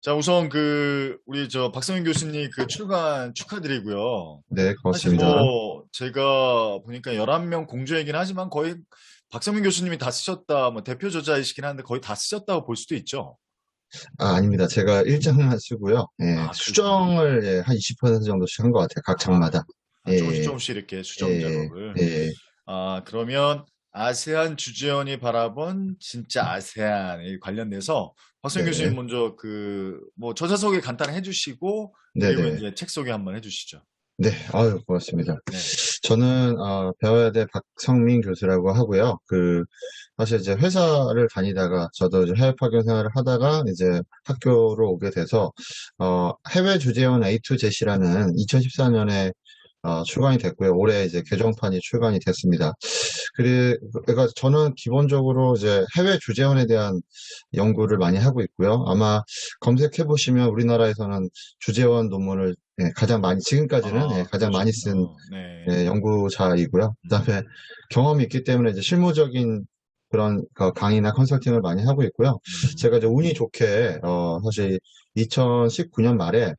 자, 우선 우리 박성윤 교수님 출간 축하드리고요. 네, 사실 고맙습니다. 제가 보니까 11명 공주이긴 하지만 거의 박성윤 교수님이 다 쓰셨다, 뭐 대표 저자이시긴 한데 거의 다 쓰셨다고 볼 수도 있죠. 아닙니다. 제가 일장만 쓰고요. 예, 아, 그러시구나. 수정을 예, 한 20% 정도씩 한 것 같아요. 각 아, 장마다. 조금씩 예, 조금씩 이렇게 수정 예, 작업을. 예, 아, 그러면 아세안 주재원이 바라본 진짜 아세안에 관련돼서 박성윤 교수님 네네. 먼저 뭐 저자 소개 간단히 해주시고, 그리고 네네. 이제 책 소개 한번 해주시죠. 네, 아유, 고맙습니다. 네. 저는, 배워야대 박성민 교수라고 하고요. 사실 이제 회사를 다니다가, 저도 이제 해외 파견 생활을 하다가, 이제 학교로 오게 돼서, 해외 주재원 A2 제시라는 2014년에 출간이 됐고요. 올해 이제 개정판이 출간이 됐습니다. 그러니까 저는 기본적으로 이제 해외 주재원에 대한 연구를 많이 하고 있고요. 아마 검색해 보시면 우리나라에서는 주재원 논문을 가장 많이, 지금까지는 아, 가장 많이 쓴 그러시구나. 네. 연구자이고요. 그다음에 음, 경험이 있기 때문에 이제 실무적인 그런 강의나 컨설팅을 많이 하고 있고요. 제가 이제 운이 좋게 사실 2019년 말에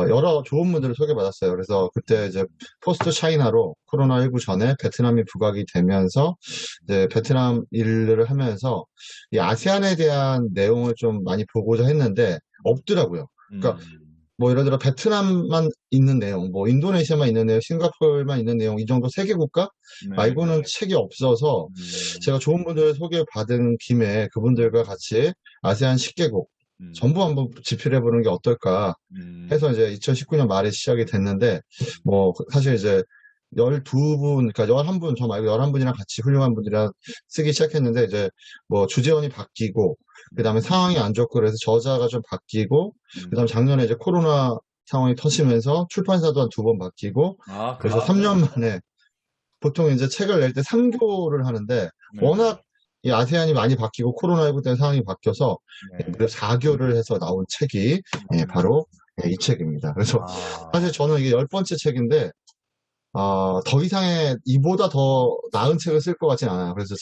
여러 좋은 분들을 소개받았어요. 그래서 그때 이제 포스트 차이나로 코로나19 전에 베트남이 부각이 되면서 이제 베트남 일을 하면서 이 아세안에 대한 내용을 좀 많이 보고자 했는데 없더라고요. 그러니까 음, 뭐 예를 들어 베트남만 있는 내용, 뭐 인도네시아만 있는 내용, 싱가포르만 있는 내용 이 정도 세 개 국가 네, 말고는 책이 없어서 음, 제가 좋은 분들 소개받은 김에 그분들과 같이 아세안 10개국 음, 전부 한번 집필해 보는 게 어떨까 음, 해서 이제 2019년 말에 시작이 됐는데, 뭐, 사실 이제 12분, 그러니까 11분, 저 말고 11분이랑 같이 훌륭한 분들이랑 쓰기 시작했는데, 이제 뭐 주재원이 바뀌고, 그 다음에 상황이 안 좋고, 그래서 저자가 좀 바뀌고, 그 다음에 음. 작년에 이제 코로나 상황이 터지면서 출판사도 한 두 번 바뀌고, 아, 그래서 3년 그러시구나. 만에 보통 이제 책을 낼 때 3교를 하는데, 네네. 워낙 이 아세안이 많이 바뀌고 코로나19 때문에 상황이 바뀌어서 네. 무려 4교를 해서 나온 책이 음, 바로 이 책입니다. 그래서 아, 사실 저는 이게 열 번째 책인데 더 이상의 이보다 더 나은 책을 쓸 것 같진 않아요. 그래서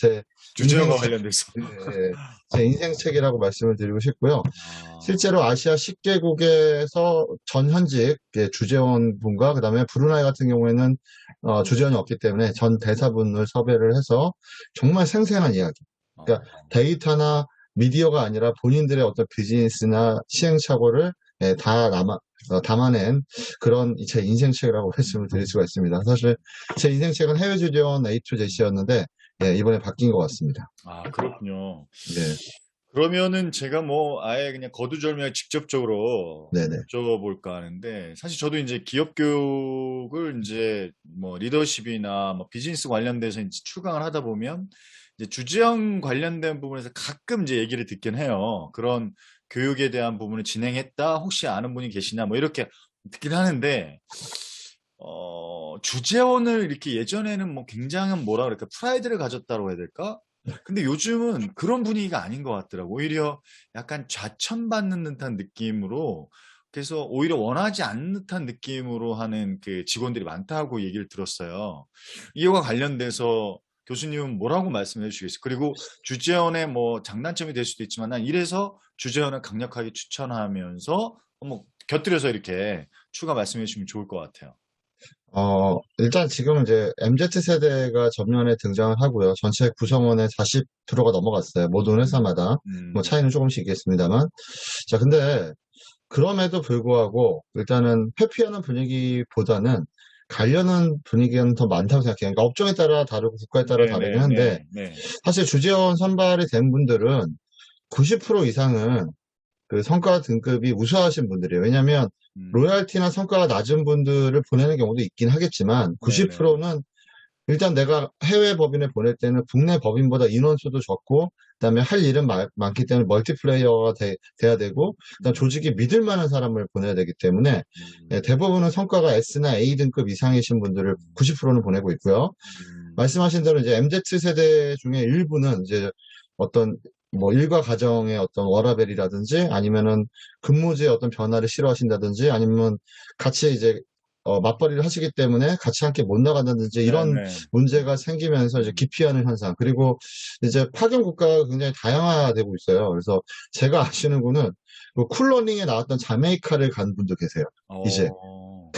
주재원과 관련돼서. 제 인생 책이라고 말씀을 드리고 싶고요. 아, 실제로 아시아 10개국에서 전 현직 주재원 분과 그다음에 브루나이 같은 경우에는 주재원이 없기 때문에 전 대사분을 섭외를 해서 정말 생생한 이야기. 그러니까 어, 데이터나 미디어가 아니라 본인들의 어떤 비즈니스나 시행착오를 담아낸 그런 제 인생책이라고 말씀을 드릴 수가 있습니다. 사실 제 인생책은 해외 주재원 A2 제시였는데 이번에 바뀐 것 같습니다. 아, 그렇군요. 네, 그러면은 제가 뭐 아예 그냥 거두절미하게 직접적으로 네네. 여쭤볼까 하는데, 사실 저도 이제 기업 교육을 이제 뭐 리더십이나 뭐 비즈니스 관련돼서 이제 출강을 하다 보면 이제 주재원 관련된 부분에서 가끔 이제 얘기를 듣긴 해요. 그런 교육에 대한 부분을 진행했다. 혹시 아는 분이 계시냐? 뭐 이렇게 듣긴 하는데, 주재원을 이렇게 예전에는 뭐 굉장한 뭐라 그럴까, 프라이드를 가졌다고 해야 될까? 근데 요즘은 그런 분위기가 아닌 것 같더라고. 오히려 약간 좌천받는 듯한 느낌으로, 그래서 오히려 원하지 않는 듯한 느낌으로 하는 그 직원들이 많다고 얘기를 들었어요. 이와 관련돼서 교수님은 뭐라고 말씀해 주시겠어요? 그리고 주재원의 뭐 장단점이 될 수도 있지만 난 이래서 주재원을 강력하게 추천하면서 뭐 곁들여서 이렇게 추가 말씀해 주시면 좋을 것 같아요. 일단 지금 이제 MZ 세대가 전면에 등장을 하고요. 전체 구성원의 40%가 넘어갔어요. 모든 음, 회사마다. 뭐 음, 차이는 조금씩 있겠습니다만. 자, 근데 그럼에도 불구하고 일단은 회피하는 분위기보다는 가려는 분위기는 더 많다고 생각해요. 그러니까 업종에 따라 다르고 국가에 따라 다르긴 한데 네. 사실 주재원 선발이 된 분들은 90% 이상은 그 성과 등급이 우수하신 분들이에요. 왜냐하면 음, 로열티나 성과가 낮은 분들을 보내는 경우도 있긴 하겠지만 네네. 90%는 일단 내가 해외 법인을 보낼 때는 국내 법인보다 인원수도 적고 그다음에 할 일은 많기 때문에 멀티플레이어가 돼야 되고 그다음 음, 조직이 믿을 만한 사람을 보내야 되기 때문에 음, 대부분은 성과가 S나 A 등급 이상이신 분들을 음, 90%는 보내고 있고요. 음, 말씀하신 대로 이제 MZ 세대 중에 일부는 이제 어떤 뭐 일과 가정의 어떤 워라밸이라든지 아니면은 근무지의 어떤 변화를 싫어하신다든지 아니면 같이 이제 맞벌이를 하시기 때문에 같이 함께 못 나간다든지 이런 네네. 문제가 생기면서 이제 기피하는 현상. 그리고 이제 파견 국가가 굉장히 다양화되고 있어요. 그래서 제가 아시는 분은 그 쿨러닝에 나왔던 자메이카를 간 분도 계세요. 이제. 어,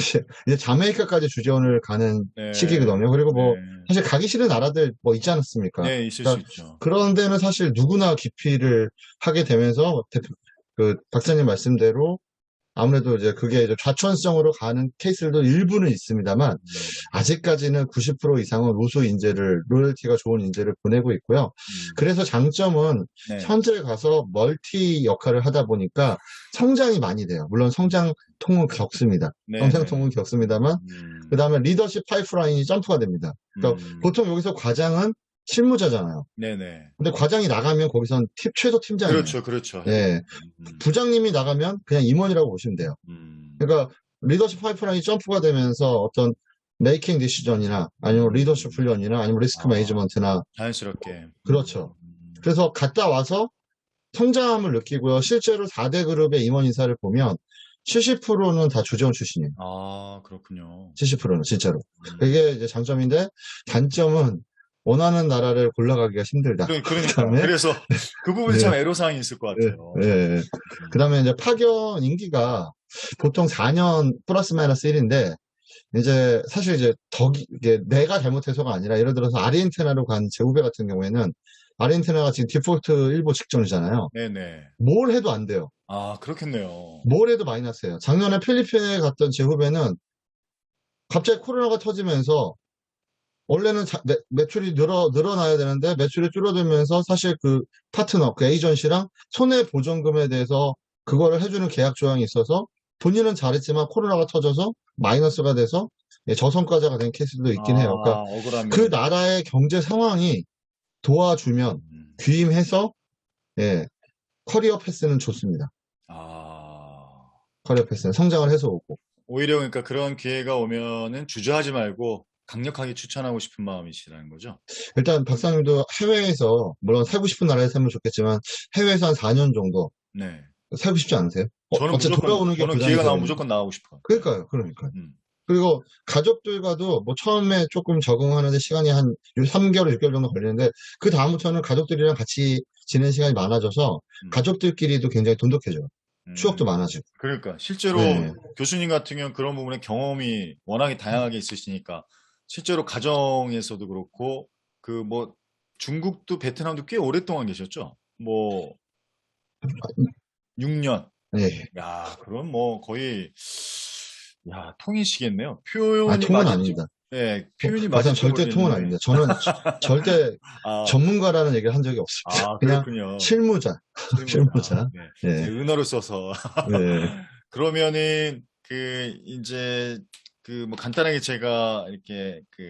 이제 자메이카까지 주재원을 가는 네, 시기거든요. 그리고 뭐, 네, 사실 가기 싫은 나라들 뭐 있지 않습니까? 네, 있을 수 그러니까 있죠. 그런 데는 사실 누구나 기피를 하게 되면서 그 박사님 말씀대로 아무래도 이제 그게 이제 좌천성으로 가는 케이스들도 일부는 있습니다만 음, 아직까지는 90% 이상은 우수 인재를 로열티가 좋은 인재를 보내고 있고요. 음, 그래서 장점은 네, 현재 가서 멀티 역할을 하다 보니까 성장이 많이 돼요. 물론 성장통은 겪습니다. 네네. 성장통은 겪습니다만 그 음, 다음에 리더십 파이프라인이 점프가 됩니다. 그러니까 음, 보통 여기서 과장은 실무자잖아요. 네네. 근데 과장이 나가면 거기선 최소 팀장이에요. 그렇죠, 그렇죠. 해야죠. 예. 부장님이 나가면 그냥 임원이라고 보시면 돼요. 음, 그러니까 리더십 파이프라인이 점프가 되면서 어떤 메이킹 디시전이나 아니면 리더십 음, 훈련이나 아니면 리스크 아, 매니지먼트나 자연스럽게. 그렇죠. 그래서 갔다 와서 성장함을 느끼고요. 실제로 4대 그룹의 임원 인사를 보면 70%는 다 주재원 출신이에요. 아, 그렇군요. 70%는 진짜로. 음. 그게 이제 장점인데 단점은 원하는 나라를 골라가기가 힘들다. 그러니까요. 그다음에 그래서 그 부분이 네, 참 애로사항이 있을 것 예, 같아요. 예. 음, 그다음에 이제 파견 임기가 보통 4년 플러스 마이너스 1인데 이제 사실 이제 이게 내가 잘못해서가 아니라 예를 들어서 아르헨티나로 간 제 후배 같은 경우에는 아르헨티나가 지금 디폴트 일보 직전이잖아요. 네네. 뭘 해도 안 돼요. 아, 그렇겠네요. 뭘 해도 마이너스예요. 작년에 필리핀에 갔던 제 후배는 갑자기 코로나가 터지면서 원래는 매출이 늘어나야 되는데 매출이 줄어들면서 사실 그 파트너, 그 에이전시랑 손해보전금에 대해서 그거를 해주는 계약 조항이 있어서 본인은 잘했지만 코로나가 터져서 마이너스가 돼서 저성과자가 된 케이스도 있긴 해요. 그러니까 아, 그 억울하면. 나라의 경제 상황이 도와주면 음, 귀임해서 예, 커리어 패스는 좋습니다. 아, 커리어 패스는 성장을 해서 오고. 오히려 그러니까 그런 기회가 오면은 주저하지 말고 강력하게 추천하고 싶은 마음이시라는 거죠. 일단 박사님도 해외에서 물론 살고 싶은 나라에 살면 좋겠지만 해외에서 한 4년 정도 네. 살고 싶지 않으세요? 저는 어째 무조건, 돌아오는 게 저는 부담이 기회가 나오면 되거든요. 무조건 나오고 싶어요. 그러니까요, 그러니까요. 음, 그리고 가족들과도 뭐 처음에 조금 적응하는데 시간이 한 3개월, 6개월 정도 걸리는데 그 다음부터는 가족들이랑 같이 지내는 시간이 많아져서 음, 가족들끼리도 굉장히 돈독해져요. 추억도 음. 많아지고. 그러니까 실제로 네, 교수님 같은 경우는 그런 부분에 경험이 워낙에 다양하게 있으시니까 실제로 가정에서도 그렇고 그 뭐 중국도 베트남도 꽤 오랫동안 계셨죠? 뭐 6년. 네. 야, 그럼 뭐 거의 야, 통이시겠네요. 아, 표현이 통은 맞을지 아닙니다. 표현이 박사님 맞을지 절대 통은 모르겠는데 아닙니다. 저는 절대 아, 전문가라는 얘기를 한 적이 없습니다. 아, 그냥 그렇군요. 실무자, 실무자. 실무자. 네. 제 네, 은어를 써서 네, 그러면은 그 이제 그 뭐 간단하게 제가 이렇게 그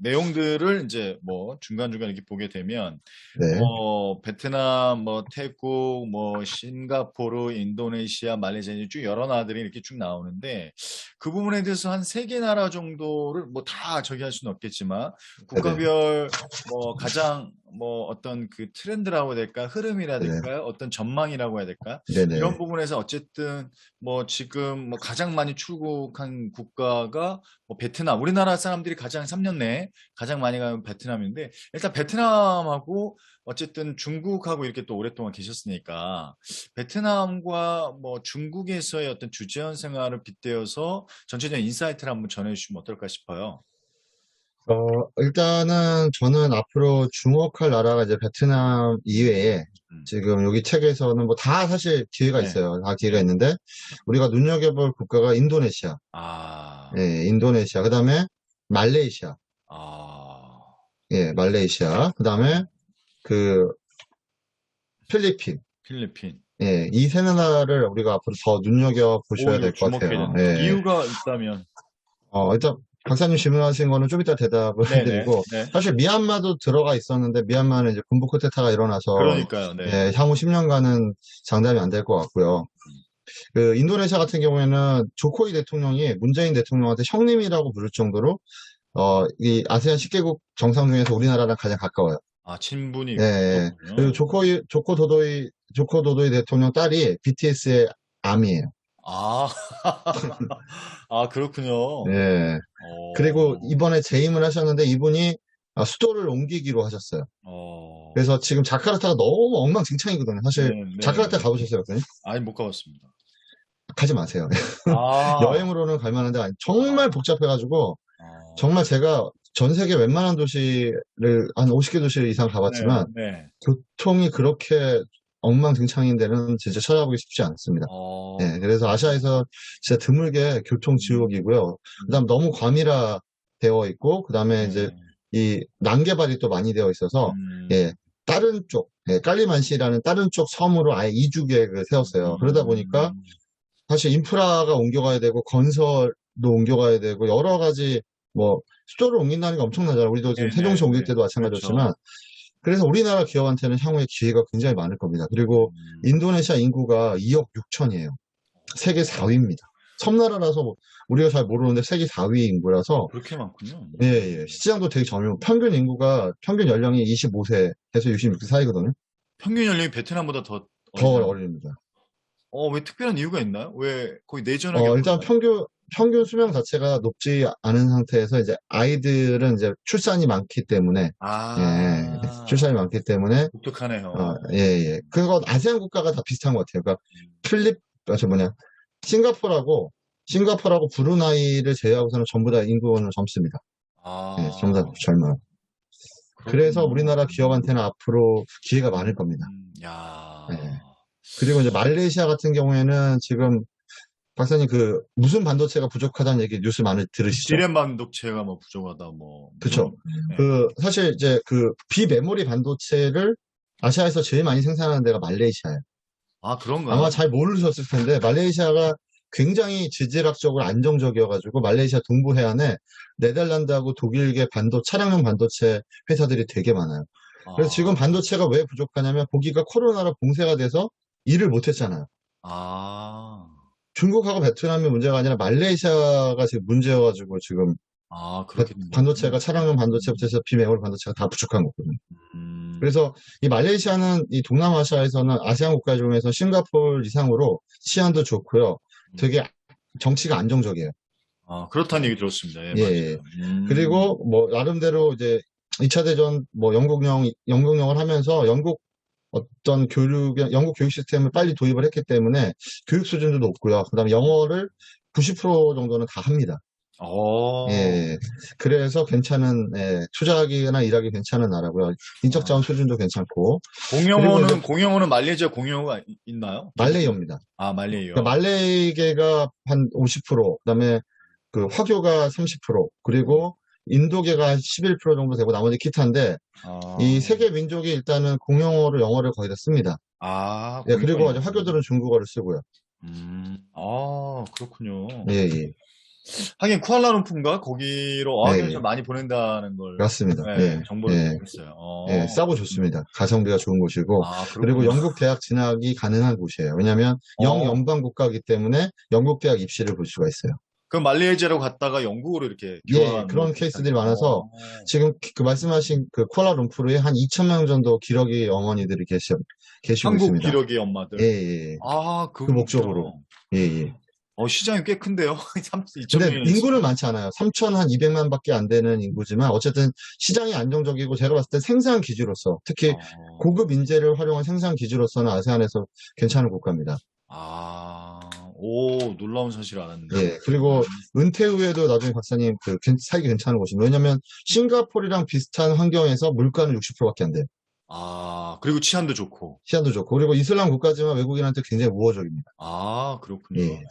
내용들을 이제 뭐 중간중간 이렇게 보게 되면 네, 뭐 베트남, 뭐 태국, 뭐 싱가포르, 인도네시아, 말레이시아 이제 쭉 여러 나라들이 이렇게 쭉 나오는데 그 부분에 대해서 한 세 개 나라 정도를 뭐 다 저기 할 수는 없겠지만 네, 네, 국가별 뭐 가장 뭐 어떤 그 트렌드라고 해야 될까 흐름이라 해야 네, 될까요? 어떤 전망이라고 해야 될까? 네, 네. 이런 부분에서 어쨌든 뭐 지금 뭐 가장 많이 출국한 국가가 뭐 베트남, 우리나라 사람들이 가장 3년 내에 가장 많이 가는 베트남인데 일단 베트남하고 어쨌든 중국하고 이렇게 또 오랫동안 계셨으니까 베트남과 뭐 중국에서의 어떤 주재원 생활을 빗대어서 전체적인 인사이트를 한번 전해주시면 어떨까 싶어요. 일단은 저는 앞으로 주목할 나라가 이제 베트남 이외에 음. 지금 여기 책에서는 뭐 다 사실 기회가 네, 있어요. 다 기회가 네. 있는데 우리가 눈여겨볼 국가가 인도네시아, 아, 예, 인도네시아. 그다음에 말레이시아, 아, 예, 말레이시아. 그다음에 그 필리핀, 필리핀. 예, 이 세 나라를 우리가 앞으로 더 눈여겨 보셔야 오히려 될 것 주목해야 같아요. 된다. 예, 이유가 있다면, 일단 박사님 질문하신 거는 좀 이따 대답을 네네, 해드리고 네. 사실 미얀마도 들어가 있었는데 미얀마는 이제 군부 쿠데타가 일어나서 그러니까요, 네. 예, 향후 10년간은 장담이 안 될 것 같고요. 그 인도네시아 같은 경우에는 조코이 대통령이 문재인 대통령한테 형님이라고 부를 정도로 이 아세안 10개국 정상 중에서 우리나라랑 가장 가까워요. 아, 친분이 예, 예. 그리고 있군요. 조코 도도이 대통령 딸이 BTS의 아미예요. 아, 아, 그렇군요. 예. 그리고 어, 이번에 재임을 하셨는데 이분이 수도를 옮기기로 하셨어요. 어, 그래서 지금 자카르타가 너무 엉망진창이거든요. 사실 네, 네. 자카르타 가보셨어요, 선생님? 아니, 못 가봤습니다. 가지 마세요. 아, 여행으로는 갈 만한데 정말 아, 복잡해가지고 아, 정말 제가 전 세계 웬만한 도시를 한 50개 도시 이상 네, 가봤지만 네. 교통이 그렇게 엉망진창인 데는 진짜 찾아보기 쉽지 않습니다. 어, 예, 그래서 아시아에서 진짜 드물게 교통 음, 지옥이고요. 음, 그다음 너무 과밀화되어 있고, 그다음에 이제 네, 이 난개발이 또 많이 되어 있어서, 예, 음, 다른 쪽, 깔리만시라는 다른 쪽 섬으로 아예 이주 계획을 세웠어요. 그러다 보니까 음, 사실 인프라가 옮겨가야 되고, 건설도 옮겨가야 되고, 여러 가지 뭐 수도를 옮긴다는 게 엄청나잖아요. 우리도 지금 네, 세종시 네, 옮길 네. 때도 그렇죠. 마찬가지였지만, 그래서 우리나라 기업한테는 향후에 기회가 굉장히 많을 겁니다. 그리고 음, 인도네시아 인구가 2억 6천이에요. 세계 4위입니다. 섬나라라서 우리가 잘 모르는데 세계 4위 인구라서 그렇게 많군요. 예, 예. 시장도 되게 저렴. 평균 연령이 25세에서 66세 사이거든요. 평균 연령이 베트남보다 더 더 어리다고요? 어립니다. 왜 특별한 이유가 있나요? 왜 거의 내전하게 일단 많나요? 평균 수명 자체가 높지 않은 상태에서 이제 아이들은 이제 출산이 많기 때문에 예, 아, 출산이 많기 때문에 독특하네요. 예, 예. 그거 아세안 국가가 다 비슷한 것 같아요. 그러니까 음, 저 뭐냐 싱가포르하고 브루나이를 제외하고서는 전부 다 인구는 젊습니다. 예, 전부 다 아, 젊어요. 그래서 그렇군요. 우리나라 기업한테는 앞으로 기회가 많을 겁니다. 예. 야, 그리고 이제 말레이시아 같은 경우에는 지금 박사님 무슨 반도체가 부족하다는 얘기 뉴스 많이 들으시죠? 디램 반도체가 뭐 부족하다, 뭐, 그쵸? 네. 사실 이제 비메모리 반도체를 아시아에서 제일 많이 생산하는 데가 말레이시아예요. 아, 아마 그런가요? 잘 모르셨을 텐데 말레이시아가 굉장히 지질학적으로 안정적이어가지고 말레이시아 동부 해안에 네덜란드하고 독일계 차량용 반도체 회사들이 되게 많아요. 그래서 지금 아, 반도체가 왜 부족하냐면 거기가 코로나로 봉쇄가 돼서 일을 못했잖아요. 아, 중국하고 베트남이 문제가 아니라 말레이시아가 지금 문제여가지고 지금 그렇게 된 반도체가 거군요. 차량용 반도체부터 해서 비메모리 반도체가 다 부족한 거거든요. 음, 그래서 이 말레이시아는 이 동남아시아에서는 아시안 국가 중에서 싱가포르 이상으로 치안도 좋고요. 음. 되게 정치가 안정적이에요. 그렇다는 얘기 들었습니다. 예, 예, 맞아요. 예. 그리고 뭐 나름대로 이제 2차 대전 뭐 영국령을 하면서 영국 교육 시스템을 빨리 도입을 했기 때문에 교육 수준도 높고요. 그다음에 영어를 90% 정도는 다 합니다. 예, 어, 예. 그래서 투자하기나 일하기 괜찮은 나라고요. 인적 자원 아, 수준도 괜찮고. 그리고 이제 공용어는 말레이시아 공용어가 있나요? 기본적으로? 말레이어입니다. 말레이어. 그러니까 말레이계가 한 50%, 그다음에 화교가 30%, 음. 그리고 인도계가 한 11% 정도 되고 나머지 기타인데 이 아, 세 개 민족이 일단은 공용어로 영어를 거의 다 씁니다. 예, 그리고 아주 공용어요. 화교들은 중국어를 쓰고요. 그렇군요. 예, 예, 하긴 쿠알라룸푸르인가? 거기로 예, 어학연수 예. 많이 보낸다는 걸, 맞습니다. 네, 예, 정보를 예, 보고 있어요. 예, 싸고 좋습니다. 가성비가 좋은 곳이고, 그리고 그렇군요. 영국 대학 진학이 가능한 곳이에요. 왜냐하면 어, 영연방 국가이기 때문에 영국 대학 입시를 볼 수가 있어요. 그럼 말레이시아로 갔다가 영국으로 이렇게 예, 교환 뭐 그런 비슷하게. 케이스들이 많아서 지금 말씀하신 쿠알라룸푸르에 한 2천 명 정도 기러기 어머니들이 계시고 한국 있습니다. 기러기 예, 엄마들. 예, 예. 그 목적으로. 그렇군요. 예, 예. 시장이 꽤 큰데요? 2천 근데 명이나 인구는 있으면. 많지 않아요. 3,200만밖에 안 되는 인구지만 어쨌든 시장이 안정적이고 제가 봤을 때 생산 기지로서 특히 어, 고급 인재를 활용한 생산 기지로서는 아세안에서 괜찮은 국가입니다. 아, 놀라운 사실 알았는데요. 예, 그리고 은퇴 후에도 나중에 박사님 살기 괜찮은 곳입니다. 왜냐면 싱가포르랑 비슷한 환경에서 물가는 60%밖에 안 돼요. 그리고 치안도 좋고. 시안도 좋고 그리고 이슬람 국가지만 외국인한테 굉장히 우호적입니다. 그렇군요. 예.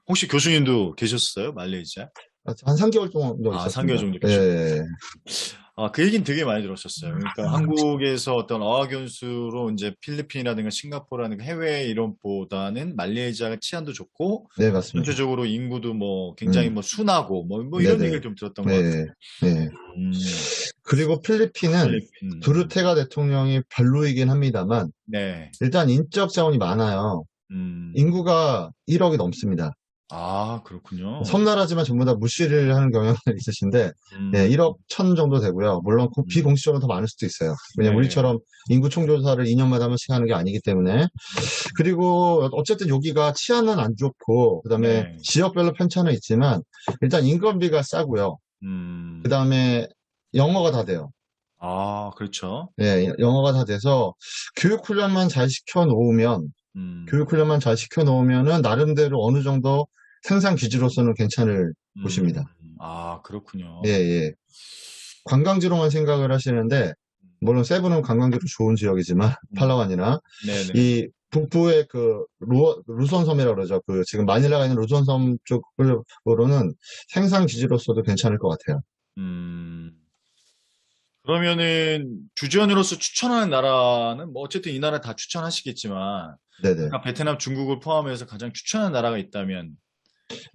혹시 교수님도 계셨어요? 말레이시아? 한 3개월 정도 3개월 있었습니다. 정도 계셨고. 예. 그 얘기는 되게 많이 들었었어요. 그러니까 한국에서 어떤 어학연수로 이제 필리핀이라든가 싱가포르라든가 해외 이런 보다는 말레이시아가 치안도 좋고, 네, 맞습니다. 전체적으로 인구도 뭐 굉장히 음, 뭐 순하고 뭐 이런 네네. 얘기를 좀 들었던 것 같아요. 네, 네. 음, 그리고 필리핀은 필리핀. 두르테가 대통령이 별로이긴 합니다만, 네. 일단 인적 자원이 많아요. 음, 인구가 1억이 넘습니다. 아, 그렇군요. 섬나라지만 전부 다 무시를 하는 경향이 있으신데, 예, 음, 1억 천 정도 되고요. 물론 음, 비공식적으로 더 많을 수도 있어요. 왜냐면 네. 우리처럼 인구 총조사를 2년마다 한 번씩 하는 게 아니기 때문에. 그리고 어쨌든 여기가 치안은 안 좋고, 그 다음에 네. 지역별로 편차는 있지만, 일단 인건비가 싸고요. 그 음, 다음에 영어가 다 돼요. 아, 그렇죠. 예, 영어가 다 돼서 교육훈련만 잘 시켜놓으면, 음, 교육훈련만 잘 시켜놓으면은 나름대로 어느 정도 생산 기지로서는 괜찮을 곳입니다. 아, 예, 그렇군요. 예. 관광지로만 생각을 하시는데, 물론 세부는 관광지로 좋은 지역이지만, 음, 팔라완이나, 네네. 이 북부의 그 루손섬이라고 그러죠. 그 지금 마닐라가 있는 루손섬 쪽으로는 생산 기지로서도 괜찮을 것 같아요. 음, 그러면은 주전으로서 추천하는 나라는 뭐 어쨌든 이 나라 다 추천하시겠지만, 네네. 아까 베트남, 중국을 포함해서 가장 추천하는 나라가 있다면,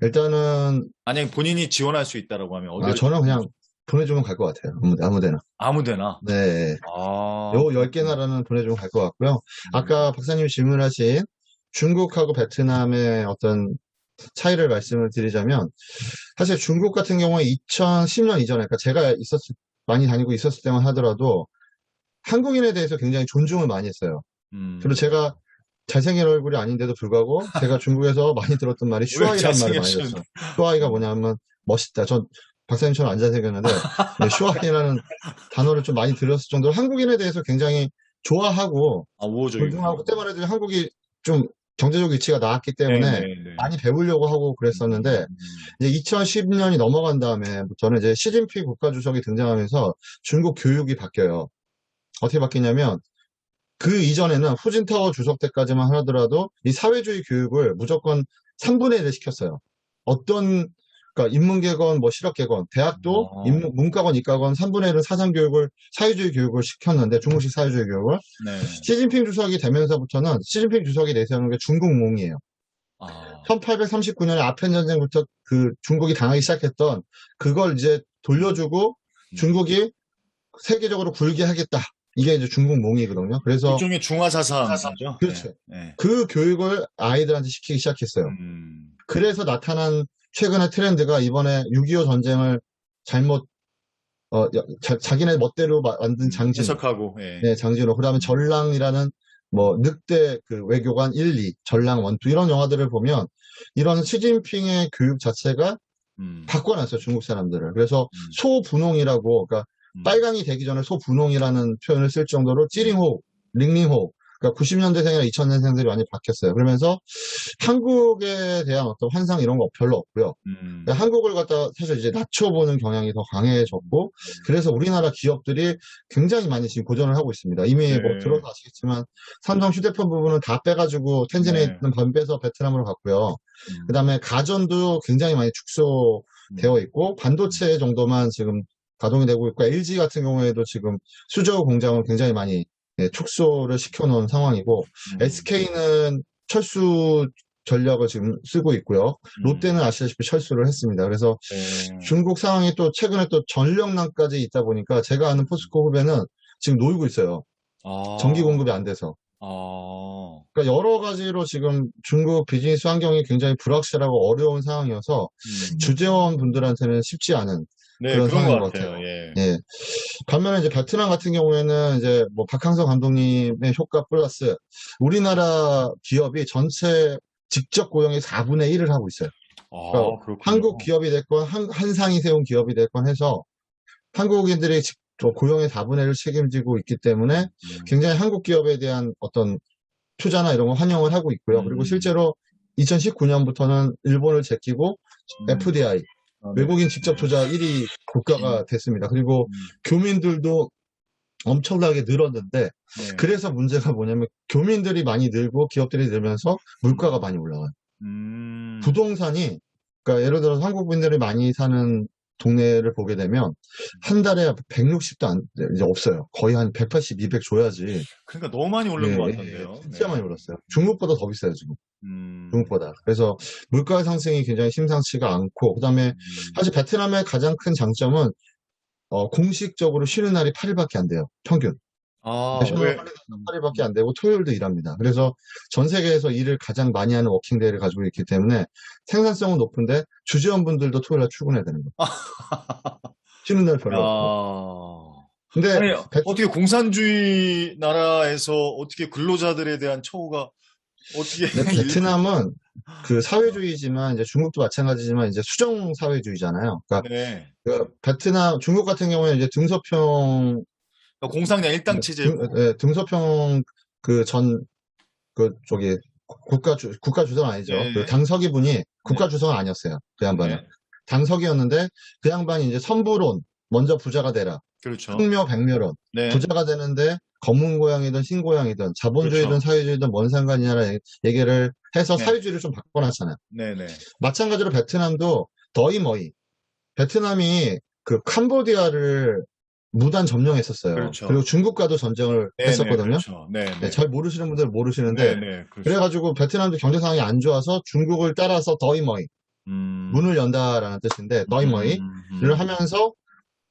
일단은, 만약에 본인이 지원할 수 있다라고 하면 어디를 저는 추천해 그냥 주세요? 보내주면 갈 것 같아요. 아무 데나. 아무 데나. 네. 아, 요 10개 그렇군요. 나라는 보내주면 갈 것 같고요. 음, 아까 박사님이 질문하신 중국하고 베트남의 어떤 차이를 말씀을 드리자면, 사실 중국 같은 경우에 2010년 이전에, 그러니까 제가 많이 다니고 있었을 때만 하더라도 한국인에 대해서 굉장히 존중을 많이 했어요. 그리고 음. 제가 잘생긴 얼굴이 아닌데도 불구하고 제가 중국에서 많이 들었던 말이 왜 슈아이란 말을 많이 잘생겼는데? 들었어요. 슈아이가 뭐냐면 멋있다. 전 박사님처럼 안 잘생겼는데 네, 슈아이라는 단어를 좀 많이 들었을 정도로 한국인에 대해서 굉장히 좋아하고 아, 존중하고 우호적이군요. 그때만 해도 한국이 좀 경제적 위치가 나았기 때문에 네네네. 많이 배우려고 하고 그랬었는데 이제 2010년이 넘어간 다음에부터는 이제 시진핑 국가주석이 등장하면서 중국 교육이 바뀌어요. 어떻게 바뀌냐면 그 이전에는 후진타오 주석 때까지만 하더라도 이 사회주의 교육을 무조건 3분의 1을 시켰어요. 어떤, 그러니까 인문계건, 뭐 실업계건, 대학도 어, 문과건, 이과건 3분의 1은 사상교육을, 사회주의 교육을 시켰는데, 중국식 사회주의 교육을. 네. 시진핑 주석이 되면서부터는 시진핑 주석이 내세우는 게 중국몽이에요. 아, 1839년에 아편 전쟁부터 그 중국이 당하기 시작했던 그걸 이제 돌려주고 음. 중국이 세계적으로 굴게 하겠다. 이게 이제 중국몽이거든요. 그래서 일종의 중화사상이죠. 네. 그렇죠. 네. 그 교육을 아이들한테 시키기 시작했어요. 음, 그래서 나타난 최근의 트렌드가 이번에 6.25 전쟁을 잘못, 자기네 멋대로 만든 장진호. 해석하고, 예. 네, 장진호. 그 다음에 음, 전랑이라는 뭐 늑대 그 외교관 1, 2, 전랑 1, 2 이런 영화들을 보면 이런 시진핑의 교육 자체가 음, 바꿔놨어요, 중국 사람들을. 그래서 음, 소분홍이라고, 그러니까 음, 빨강이 되기 전에 소분홍이라는 표현을 쓸 정도로 네. 찌링호, 링링호, 그러니까 90년대생이나 2000년생들이 많이 바뀌었어요. 그러면서 한국에 대한 어떤 환상 이런 거 별로 없고요. 그러니까 음, 한국을 갖다 사실 이제 낮춰보는 경향이 더 강해졌고, 음, 그래서 우리나라 기업들이 굉장히 많이 지금 고전을 하고 있습니다. 이미 뭐 네. 들어서 아시겠지만, 삼성 휴대폰 부분은 다 빼가지고 텐진에 네. 있는 번 빼서 베트남으로 갔고요. 그 음, 다음에 가전도 굉장히 많이 음, 축소되어 있고, 음, 반도체 정도만 지금 가동이 되고 있고, LG 같은 경우에도 지금 수저 공장을 굉장히 많이 축소를 시켜놓은 상황이고, 음, SK는 철수 전략을 지금 쓰고 있고요. 음, 롯데는 아시다시피 철수를 했습니다. 그래서 네. 중국 상황이 또 최근에 또 전력난까지 있다 보니까 제가 아는 포스코 후배는 지금 놀고 있어요. 전기 아, 공급이 안 돼서. 아, 그러니까 여러 가지로 지금 중국 비즈니스 환경이 굉장히 불확실하고 어려운 상황이어서 음. 주재원 분들한테는 쉽지 않은 네, 그런 그런 것 상황인 것 같아요. 같아요. 예. 예. 반면에 이제 베트남 같은 경우에는 이제 뭐 박항서 감독님의 효과 플러스 우리나라 기업이 전체 직접 고용의 4분의 1을 하고 있어요. 그러니까 아, 그렇군요. 한국 기업이 됐건 한상이 세운 기업이 됐건 해서 한국인들이 고용의 4분의 1을 책임지고 있기 때문에 음, 굉장히 한국 기업에 대한 어떤 투자나 이런 거 환영을 하고 있고요. 그리고 음, 실제로 2019년부터는 일본을 제끼고 음. FDI, 아, 네. 외국인 직접 투자 1위 음, 국가가 됐습니다. 그리고 음, 교민들도 엄청나게 늘었는데 네. 그래서 문제가 뭐냐면 교민들이 많이 늘고 기업들이 늘면서 음, 물가가 많이 올라가요. 음, 부동산이 그러니까 예를 들어서 한국인들이 많이 사는 동네를 보게 되면 한 달에 160도 이제 없어요. 거의 한 180, 200 줘야지. 그러니까 너무 많이 예, 오른 것 예, 같던데요. 진짜 네. 많이 올랐어요. 중국보다 더 비싸요, 지금. 음, 중국보다. 그래서 물가 상승이 굉장히 심상치가 않고, 그 다음에 음, 사실 베트남의 가장 큰 장점은 공식적으로 쉬는 날이 8일밖에 안 돼요. 평균. 아, 내셔널 왜? 홀리데이는 8일밖에 안 되고 토요일도 일합니다. 그래서 전 세계에서 일을 가장 많이 하는 워킹데이를 가지고 있기 때문에 생산성은 높은데 주재원분들도 토요일 날 출근해야 되는 거예요. 쉬는 날 별로 없고. 야. 근데 아니, 배- 어떻게 공산주의 나라에서 어떻게 근로자들에 대한 처우가 어떻게 근데 일부, 베트남은 그 사회주의지만 이제 중국도 마찬가지지만 이제 수정 사회주의잖아요. 그러니까 네. 그 베트남, 중국 같은 경우에 이제 등소평 그러니까 공상량 일당 체제고, 등소평 그 전 그 저기 국가 주석 아니죠. 그 네, 당서기분이 네, 국가 주석은 아니었어요. 그 양반은 네, 당석이었는데 그 양반이 이제 선부론 먼저 부자가 되라. 그렇죠. 흑묘 백묘론 네, 부자가 되는데 검은 고양이든 흰 고양이든 자본주의든 그렇죠. 사회주의든 뭔 상관이냐라 얘기를 해서 네, 사회주의를 좀 바꿔놨잖아요. 네, 네. 마찬가지로 베트남도 더이머이 베트남이 그 캄보디아를 무단 점령했었어요. 그렇죠. 그리고 중국과도 전쟁을 네, 네, 했었거든요. 그렇죠. 네, 네, 네, 잘 모르시는 분들 은 네, 모르시는데 네, 그렇죠. 그래가지고 베트남도 경제 상황이 안 좋아서 중국을 따라서 더이머이 음, 문을 연다라는 뜻인데 더이머이를 음, 하면서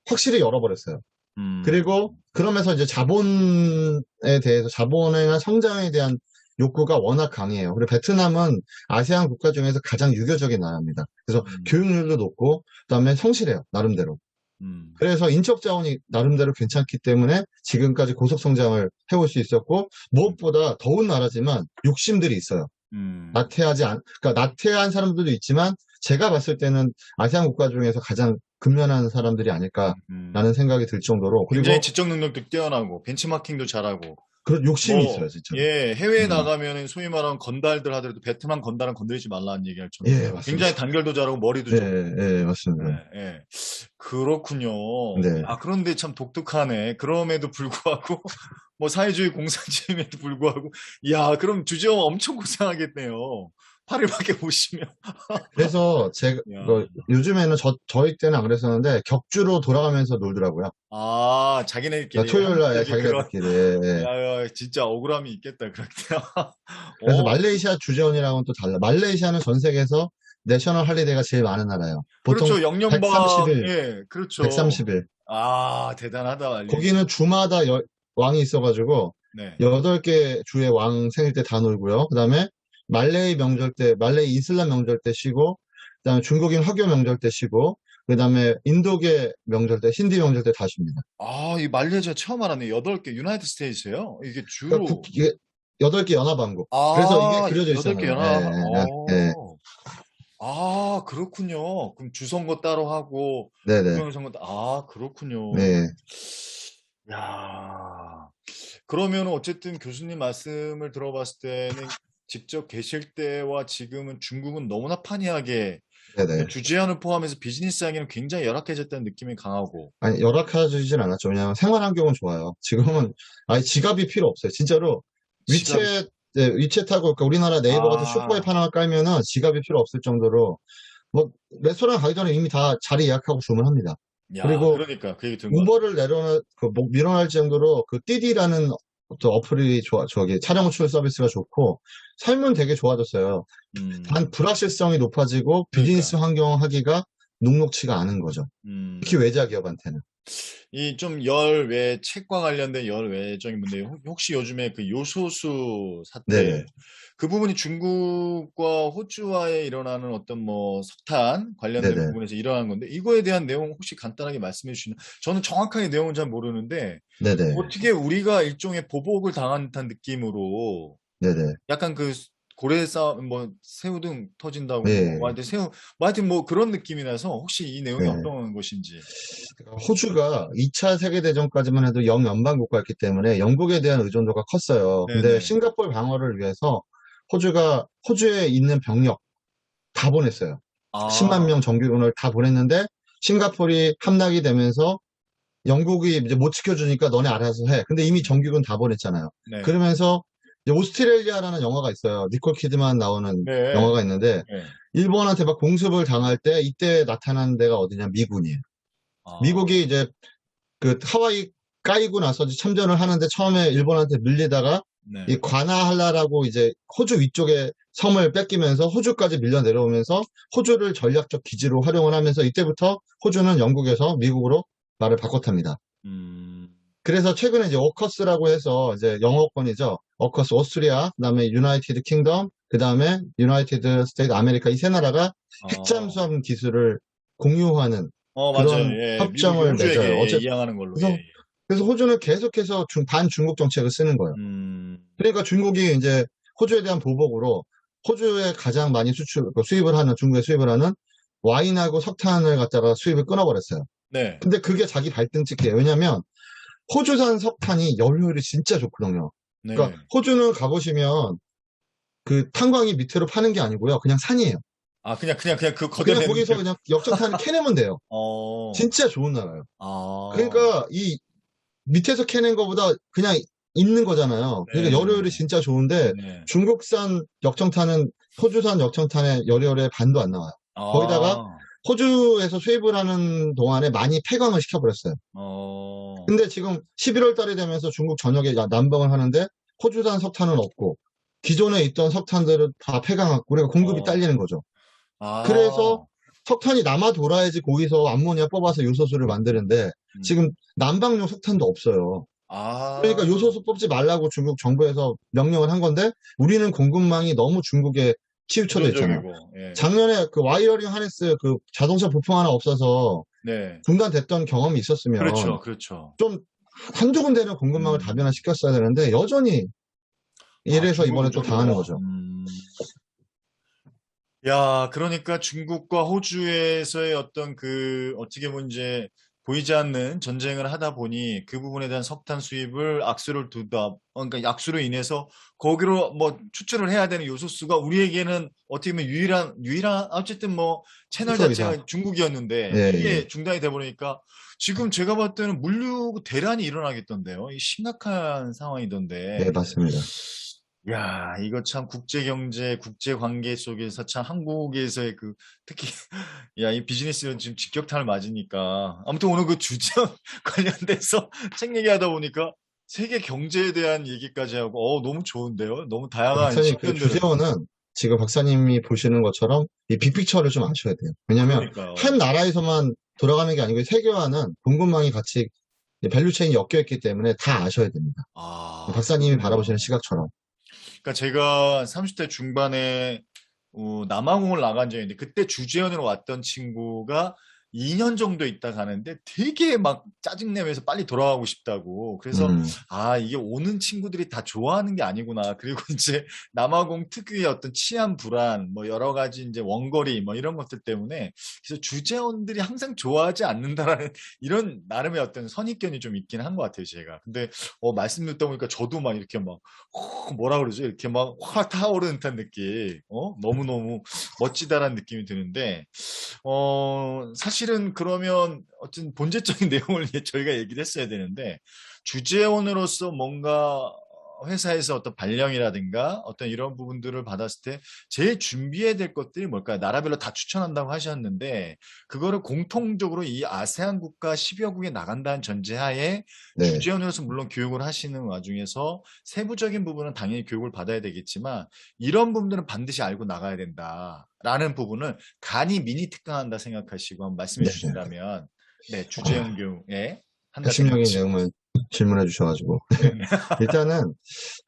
확실히 열어버렸어요. 음, 그리고 그러면서 이제 자본에 대해서 자본이나 성장에 대한 욕구가 워낙 강해요. 그리고 베트남은 아세안 국가 중에서 가장 유교적인 나라입니다. 그래서 음, 교육률도 높고 그다음에 성실해요. 나름대로. 음, 그래서 인적 자원이 나름대로 괜찮기 때문에 지금까지 고속 성장을 해올 수 있었고 무엇보다 더운 나라지만 욕심들이 있어요. 음. 나태하지 않, 그러니까 나태한 사람들도 있지만 제가 봤을 때는 아시안 국가 중에서 가장 근면한 사람들이 음. 아닐까라는 생각이 들 정도로 굉장히 그리고 지적 능력도 뛰어나고, 벤치마킹도 잘하고, 그런 욕심이 있어요, 뭐, 진짜로. 예, 해외에 음. 나가면은 소위 말하는 건달들 하더라도 베트남 건달은 건드리지 말라는 얘기할 예, 정도로 굉장히 맞습니다. 단결도 잘하고 머리도 예, 좋고. 예, 맞습니다. 예, 예. 그렇군요. 네. 아, 그런데 참 독특하네. 그럼에도 불구하고, 뭐 사회주의 공산주의임에도 불구하고, 이야, 그럼 주재원 엄청 고생하겠네요. 8일밖에 못 쉬면. 그래서 제가 야. 요즘에는 저희 때는 안 그랬었는데 격주로 돌아가면서 놀더라고요. 아, 그러니까 자기네들끼리 토요일 날 한국적인 그런, 자기네들끼리. 예, 예. 야, 야, 진짜 억울함이 있겠다, 그럴 때. 그래서 어, 말레이시아 주재원이랑은 또 달라. 말레이시아는 전 세계에서 내셔널 할리데이가 제일 많은 나라예요. 보통 그렇죠. 영연방, 130일, 예, 그렇죠. 130일. 아, 대단하다, 말레이시아. 거기는 주마다 왕이 있어가지고 네. 8개 주의 왕 생일 때 다 놀고요. 그다음에 말레이 명절 때, 말레이 이슬람 명절 때 쉬고, 그다음에 중국인 화교 명절 때 쉬고, 그다음에 인도계 명절 때, 힌디 명절 때 다 쉽니다. 아, 이 말레이시아 처음 알았네. 8개 유나이티드 스테이트예요? 이게 그러니까 주로. 이게 8개 연합왕국. 그래서 이게 아, 그려져 8개 있잖아요. 연합. 예, 예, 예. 아, 그렇군요. 그럼 주선거 따로 하고, 네네. 부정선거, 그렇군요. 네. 야, 그러면 어쨌든 교수님 말씀을 들어봤을 때는 직접 계실 때와 지금은 중국은 너무나 판이하게 네네. 주재원을 포함해서 비즈니스 하기는 굉장히 열악해졌다는 느낌이 강하고. 아니, 열악하진 않았죠. 왜냐하면 생활 환경은 좋아요. 지금은 아예 지갑이 필요 없어요. 진짜로 지갑이, 위챗, 네, 위챗하고 그러니까 우리나라 네이버 같은 쇼파에 아, 하나 깔면은 지갑이 필요 없을 정도로 뭐 레스토랑 가기 전에 이미 다 자리 예약하고 주문합니다. 야, 그리고 그러니까 그 얘기 들은 것 같아요. 우버를 밀어낼 정도로 그 띠디라는 어떤 어플이 저기 차량 호출 서비스가 좋고 삶은 되게 좋아졌어요. 음, 단 불확실성이 높아지고 비즈니스 그러니까. 환경 하기가 녹록치가 않은 거죠. 특히 음. 외자 기업한테는. 이 좀 열외 책과 관련된 열외적인 문제 혹시 요즘에 그 요소수 네네. 사태 그 부분이 중국과 호주와에 일어나는 어떤 뭐 석탄 관련된 네네. 부분에서 일어난 건데 이거에 대한 내용 혹시 간단하게 말씀해 주시면 저는 정확하게 내용은 잘 모르는데 네네. 어떻게 우리가 일종의 보복을 당한 듯한 느낌으로 네네. 약간 그 고래 싸움 뭐 새우등 터진다고 뭐 예. 하여튼 뭐 하여튼 뭐 그런 느낌이 나서 혹시 이 내용이 예. 어떤 것인지. 호주가 2차 세계대전까지만 해도 영연방 국가였기 때문에 영국에 대한 의존도가 컸어요. 근데 네네. 싱가포르 방어를 위해서 호주에 있는 병력 다 보냈어요. 10만 아, 명 정규군을 다 보냈는데 싱가포르이 함락이 되면서 영국이 이제 못 지켜주니까 너네 알아서 해. 근데 이미 정규군 다 보냈잖아요. 네. 그러면서 이제 오스트레일리아라는 영화가 있어요. 니콜 키드만 나오는 네. 영화가 있는데 네. 일본한테 막 공습을 당할 때 이때 나타난 데가 어디냐? 미군이에요. 아, 미국이 이제 그 하와이 까이고 나서 이제 참전을 하는데 처음에 일본한테 밀리다가 네. 이 관아할라라고 이제 호주 위쪽에 섬을 뺏기면서 호주까지 밀려 내려오면서 호주를 전략적 기지로 활용을 하면서 이때부터 호주는 영국에서 미국으로 말을 바꿔탑니다. 음, 그래서 최근에 이제 오커스라고 해서 이제 영어권이죠. 오커스 오스트리아, 그다음에 유나이티드 킹덤, 그다음에 유나이티드 스테이트 아메리카 이 세 나라가 어, 핵잠수함 기술을 공유하는 맞아요. 그런 예, 미국이 협정을 호주에게 맺어요. 예, 이양하는 걸로. 예, 그래서 예. 그래서 호주는 계속해서 반중국 정책을 쓰는 거예요. 음, 그러니까 중국이 이제 호주에 대한 보복으로 호주에 가장 많이 수입을 하는 중국에 수입을 하는 와인하고 석탄을 갖다가 수입을 끊어버렸어요. 네, 근데 그게 자기 발등찍기예요. 왜냐면 호주산 석탄이 연료율이 진짜 좋거든요. 그러니까 네. 호주는 가보시면 그 탄광이 밑으로 파는 게 아니고요. 그냥 산이에요. 아, 그냥 그 그냥 걷어내는 거기서 게. 그냥 역석탄을 캐내면 돼요. 어, 진짜 좋은 나라예요. 아, 그러니까 이 밑에서 캐낸 거보다 그냥 있는 거잖아요. 그러니까 열효율이 네네네. 진짜 좋은데 네. 중국산 역청탄은 호주산 역청탄의 열효율의 반도 안 나와요. 거기다가 아, 호주에서 수입을 하는 동안에 많이 폐광을 시켜버렸어요. 어, 근데 지금 11월 달이 되면서 중국 전역에 난방을 하는데 호주산 석탄은 없고 기존에 있던 석탄들은 다 폐광하고 그러니까 공급이 어, 딸리는 거죠. 그래서 아, 석탄이 남아 돌아야지 거기서 암모니아 뽑아서 요소수를 만드는데 음, 지금 난방용 석탄도 없어요. 그러니까 아, 요소수 뽑지 말라고 중국 정부에서 명령을 한 건데 우리는 공급망이 너무 중국에 치우쳐져 있잖아요. 우선적이고, 예. 작년에 그 와이어링 하네스 그 자동차 부품 하나 없어서 네. 중단됐던 경험이 있었으면 그렇죠, 그렇죠. 좀 한두 군데는 공급망을 음, 다변화시켰어야 되는데 여전히 이래서 이번에 중국은 또 좀 당하는 너무, 거죠. 야, 그러니까 중국과 호주에서의 어떤 그, 어떻게 보면 이제 보이지 않는 전쟁을 하다 보니 그 부분에 대한 석탄 수입을 악수를 두다, 그러니까 악수로 인해서 거기로 뭐 추출을 해야 되는 요소수가 우리에게는 어떻게 보면 어쨌든 뭐 채널 수소이사. 자체가 중국이었는데 예, 예. 이게 중단이 돼 버리니까 지금 제가 봤을 때는 물류 대란이 일어나겠던데요. 이 심각한 예, 상황이던데. 맞습니다. 야, 이거 참 국제 경제, 국제 관계 속에서 참 한국에서의 그 특히 야, 이 비즈니스는 지금 직격탄을 맞으니까 아무튼 오늘 그 주전 관련돼서 책 얘기하다 보니까 세계 경제에 대한 얘기까지 하고 너무 좋은데요. 너무 다양한 박사님, 그 측면들을 주재원은 지금 박사님이 보시는 것처럼 이 빅픽처를 좀 아셔야 돼요. 왜냐면 한 그러니까요. 나라에서만 돌아가는 게 아니고 세계화는 공급망이 같이 밸류체인이 엮여 있기 때문에 다 아셔야 됩니다. 박사님이 바라보시는 그렇네요. 시각처럼. 그러니까 제가 30대 중반에 남아공을 나간 적이 있는데 그때 주재원으로 왔던 친구가 2년 정도 있다 가는데 되게 막 짜증내면서 빨리 돌아가고 싶다고. 그래서 음, 이게 오는 친구들이 다 좋아하는 게 아니구나. 그리고 이제 남아공 특유의 어떤 치안 불안, 뭐 여러 가지 이제 원거리 뭐 이런 것들 때문에 그래서 주재원들이 항상 좋아하지 않는다라는 이런 나름의 어떤 선입견이 좀 있긴 한 것 같아요, 제가. 근데 말씀 듣다 보니까 저도 막 이렇게 막 뭐라 그러죠? 이렇게 막 확 타오르는 듯한 느낌. 너무너무 멋지다라는 느낌이 드는데, 사실은 그러면 어떤 본질적인 내용을 저희가 얘기를 했어야 되는데, 주재원으로서 뭔가 회사에서 어떤 발령이라든가 어떤 이런 부분들을 받았을 때 제일 준비해야 될 것들이 뭘까요? 나라별로 다 추천한다고 하셨는데, 그거를 공통적으로 이 아세안 국가 10여 국에 나간다는 전제하에 네. 주재원으로서 물론 교육을 하시는 와중에서 세부적인 부분은 당연히 교육을 받아야 되겠지만 이런 부분들은 반드시 알고 나가야 된다라는 부분을 간이 미니 특강한다 생각하시고 한번 말씀해 네. 주신다면 네, 아, 주재원 교육에 한다 핵심적인 생각하시고 내용을 질문해 주셔가지고. 네네. 일단은